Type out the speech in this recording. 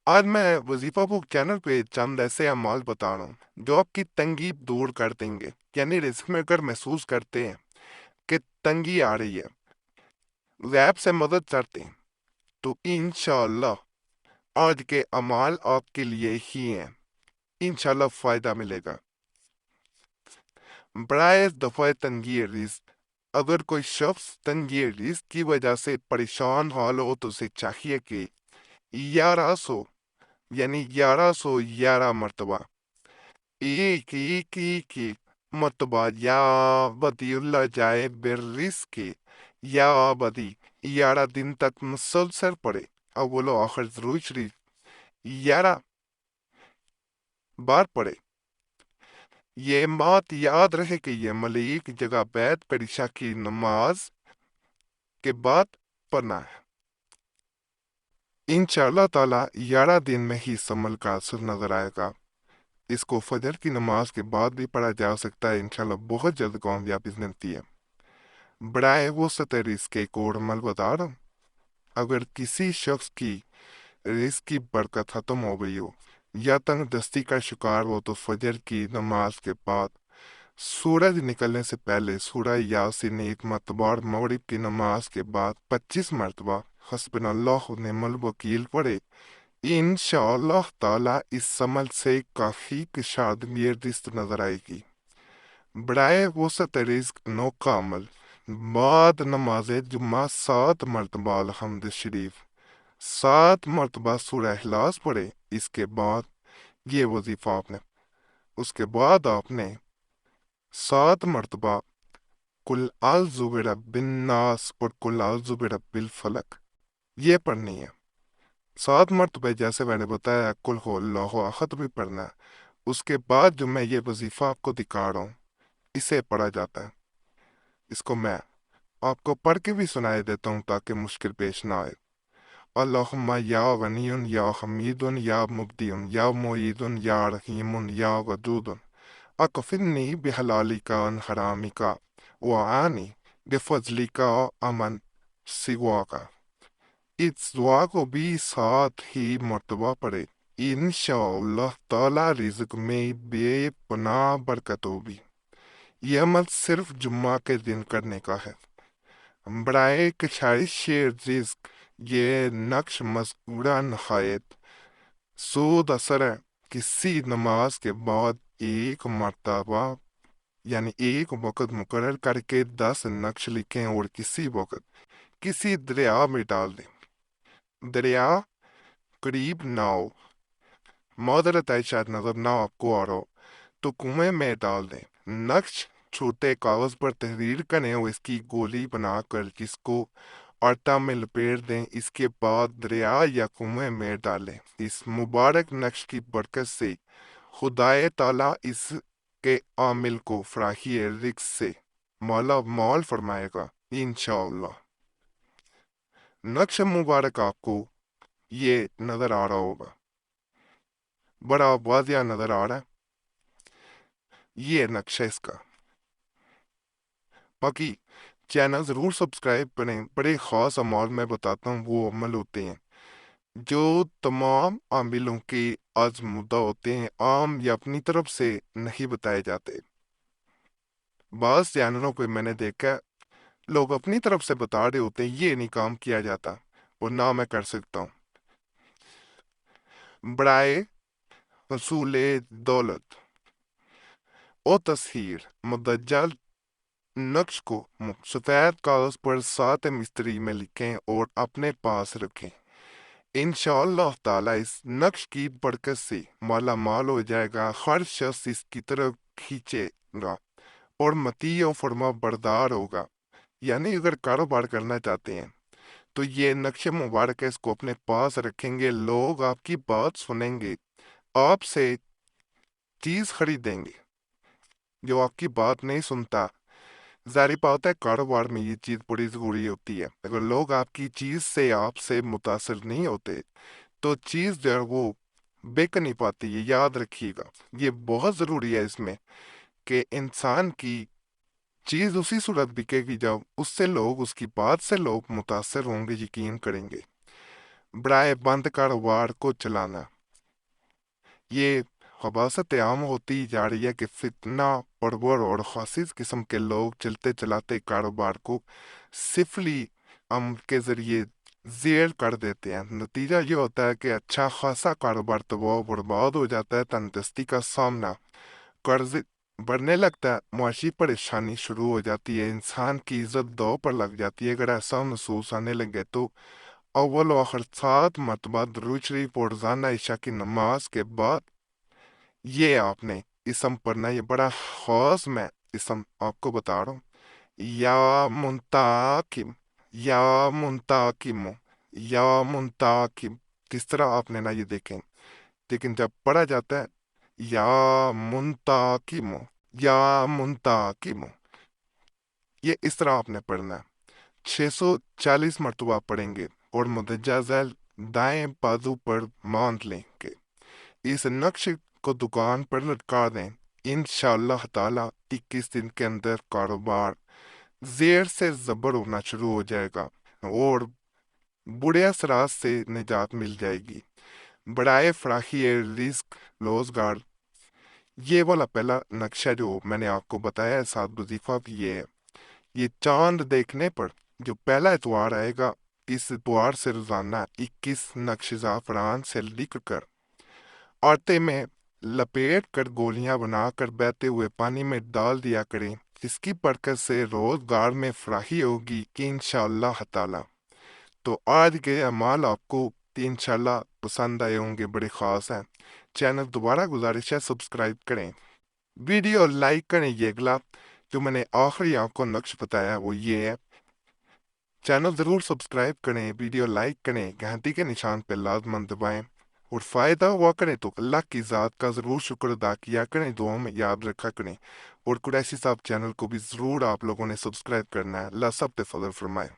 آج میں وظیفہ بک چینل پہ چند ایسے اعمال بتا رہا ہوں جو آپ کی تنگی دور کر دیں گے، یعنی رزق میں اگر محسوس کرتے ہیں کہ تنگی آ رہی ہے، غیب سے مدد چاہتے ہیں، تو انشاءاللہ آج کے اعمال آپ کے لیے ہی ہیں۔ انشاءاللہ فائدہ ملے گا۔ برائے دفع تنگی رزق، اگر کوئی شخص تنگی رزق کی وجہ سے پریشان حال ہو تو اسے چاہیے کہ 1100 یعنی 1111 مرتبہ ایک مرتبہ یا بدی اللہ جائے بالرزق یا بدی 11 دن تک مسلسل پڑے، اول و آخر ضرور شریف 11 بار پڑے۔ یہ بات یاد رہے کہ یہ ملیک جگہ بیت پریشا کی نماز کے بعد پڑھنا ہے۔ انشاءاللہ تعالی 11 دن میں ہی اس عمل کا اثر نظر آئے گا۔ اس کو فجر کی نماز کے بعد بھی پڑھا جا سکتا ہے، انشاءاللہ بہت جلد کامیابی ملتی ہے۔ برائے وسعت رزق کے ایک اور عمل بتا رہا ہوں۔ اگر کسی شخص کی رزق کی برکت ختم ہو گئی ہو یا تنگ دستی کا شکار ہو تو فجر کی نماز کے بعد سورج نکلنے سے پہلے سورہ یاسین 1 مرتبہ اور مغرب کی نماز کے بعد 25 مرتبہ حسبنا اللہ و نعم الوکیل پڑھے۔ انشاءاللہ تعالی اس عمل سے کافی کشادگی رزق نظر آئے گی۔ برائے وسعت رزق 9 کا عمل، بعد نماز جمعہ 7 مرتبہ الحمد شریف، 7 مرتبہ سورہ اخلاص پڑھے۔ اس کے بعد یہ وظیفہ اس کے بعد آپ نے 7 مرتبہ کل اعوذ برب الناس اور کل اعوذ برب الفلق یہ پڑھنی ہے۔ 7 مرتبہ جیسے میں نے بتایا کل ہو اللہ احد بھی پڑھنا ہے۔ اس کے بعد جو میں یہ وظیفہ آپ کو دکھا رہا ہوں اسے پڑھا جاتا ہے۔ اس کو میں آپ کو پڑھ کے بھی سنائے دیتا ہوں تاکہ مشکل پیش نہ آئے۔ اللہم یا غنی یا حمید یا مبدی یا معید یا رحیم یا ودود اکفنی بحلالک عن حرامک وعانی بفضلک امن سواک۔ اس دعا کو بھی 7 ہی مرتبہ پڑھے۔ انشاءاللہ تعالی رزق میں بے پناہ برکت ہوگی۔ یہ عمل صرف جمعہ کے دن کرنے کا ہے۔ برائے کشائش رزق، یہ نقش مذکورہ نہایت سود اثر ہے۔ کسی نماز کے بعد ایک مرتبہ یعنی ایک وقت مقرر کر کے 10 نقش لکھیں اور کسی وقت کسی دریا میں ڈال دیں۔ دریا قریب نہ ہو، معذرت ہے شاید نظر نہ آپ کو آ رہا ہو، تو کنویں میں ڈال دیں۔ نقش چھوٹے کاغذ پر تحریر کریں اور اس کی گولی بنا کر جس کو آٹا میں لپیٹ دیں، اس کے بعد دریا یا کنویں میں ڈالیں۔ اس مبارک نقش کی برکت سے خدائے تعالیٰ اس کے عامل کو فراخی رزق سے مالا مال فرمائے گا انشاءاللہ۔ نقش مبارک آپ کو یہ نظر آ رہا ہوگا، بڑا واضح نظر آ رہا ہے یہ نقشہ اس کا۔ باقی چینل ضرور سبسکرائب کریں۔ بڑے خاص اعمال میں بتاتا ہوں، وہ عمل ہوتے ہیں جو تمام عاملوں کے آزمودہ ہوتے ہیں، عام یا اپنی طرف سے نہیں بتائے جاتے۔ بعض چینلوں پہ میں نے دیکھا لوگ اپنی طرف سے بتا رہے ہوتے ہیں یہ نہیں کام کیا جاتا اور نہ میں کر سکتا ہوں۔ برائے حصول دولت اور تسہیر مدجل نقش کو سفید کاغذ پر 7 مستری میں لکھیں اور اپنے پاس رکھیں۔ انشاءاللہ تعالی اس نقش کی برکت سے مالا مال ہو جائے گا۔ ہر شخص اس کی طرف کھینچے گا اور مطیع و فرما بردار ہوگا۔ یعنی اگر کاروبار کرنا چاہتے ہیں تو یہ نقش مبارک ہے، اس کو اپنے پاس رکھیں گے، لوگ آپ کی بات سنیں گے، آپ سے چیز خریدیں گے۔ جو آپ کی بات نہیں سنتا، ظاہری بات ہے کاروبار میں یہ چیز بڑی ضروری ہوتی ہے۔ اگر لوگ آپ کی چیز سے آپ سے متاثر نہیں ہوتے تو چیز جو ہے وہ بک نہیں پاتی ہے۔ یاد رکھیے گا یہ بہت ضروری ہے اس میں کہ انسان کی چیز اسی صورت بکے گی جب اس سے لوگ، اس کی بات سے لوگ متاثر ہوں گے، یقین کریں گے۔ برائے بند کاروبار کو چلانا۔ یہ خباثت عام ہوتی جا رہی ہے کہ فتنہ پرور اور خاص قسم کے لوگ چلتے چلاتے کاروبار کو سفلی عمل کے ذریعے زیر کر دیتے ہیں۔ نتیجہ یہ ہوتا ہے کہ اچھا خاصا کاروبار تباہ و برباد ہو جاتا ہے، تندرستی کا سامنا، قرض بڑھنے لگتا ہے، معاشی پریشانی شروع ہو جاتی ہے، انسان کی عزت دو پر لگ جاتی ہے۔ اگر ایسا محسوس آنے لگے تو اول و آخر 7 مرتبہ درود شریف اور روزانہ عشاء کی نماز کے بعد یہ آپ نے اسم پڑھنا۔ یہ بڑا خاص میں اسم آپ کو بتا رہا ہوں، یا منتقم، یا منتقم، یا منتقم۔ کس طرح آپ نے نا یہ دیکھیں، لیکن جب پڑھا جاتا ہے یا منتقم، یا منتقم، یہ اس طرح آپ نے پڑھنا ہے۔ 640 مرتبہ پڑھیں گے اور مدجہ ذیل دائیں بازو پر باندھ لیں گے۔ اس نقش کو دکان پر لٹکا دیں۔ انشاءاللہ تعالی 21 دن کے اندر کاروبار زیر سے زبر ہونا شروع ہو جائے گا اور برے اثرات سے نجات مل جائے گی۔ برائے فراخی رزق روزگار، یہ والا پہلا نقشہ جو میں نے آپ کو بتایا ہے، 7 وظیفہ بھی یہ ہے۔ یہ چاند دیکھنے پر جو پہلا اتوار آئے گا، اس اتوار سے روزانہ 21 نقش زعفران سے لکھ کر آٹے میں لپیٹ کر گولیاں بنا کر بہتے ہوئے پانی میں ڈال دیا کریں۔ اس کی برکت سے روزگار میں فراخی ہوگی کہ انشاءاللہ تعالی۔ تو آج کے اعمال آپ کو انشاءاللہ پسند آئے ہوں گے، بڑے خاص ہیں۔ چینل دوبارہ گزارش ہے سبسکرائب کریں، ویڈیو لائک کریں۔ یہ اگلا جو میں نے آخری آپ کو نقش بتایا ہے وہ یہ ہے۔ چینل ضرور سبسکرائب کریں، ویڈیو لائک کریں، گھنٹی کے نشان پہ لازماً دبائیں اور فائدہ ہوا کریں تو اللہ کی ذات کا ضرور شکر ادا کیا کریں، دعاؤں میں یاد رکھا کریں۔ اور قریشی صاحب چینل کو بھی ضرور آپ لوگوں نے سبسکرائب کرنا ہے۔ اللہ سب پہ فضل فرمائے۔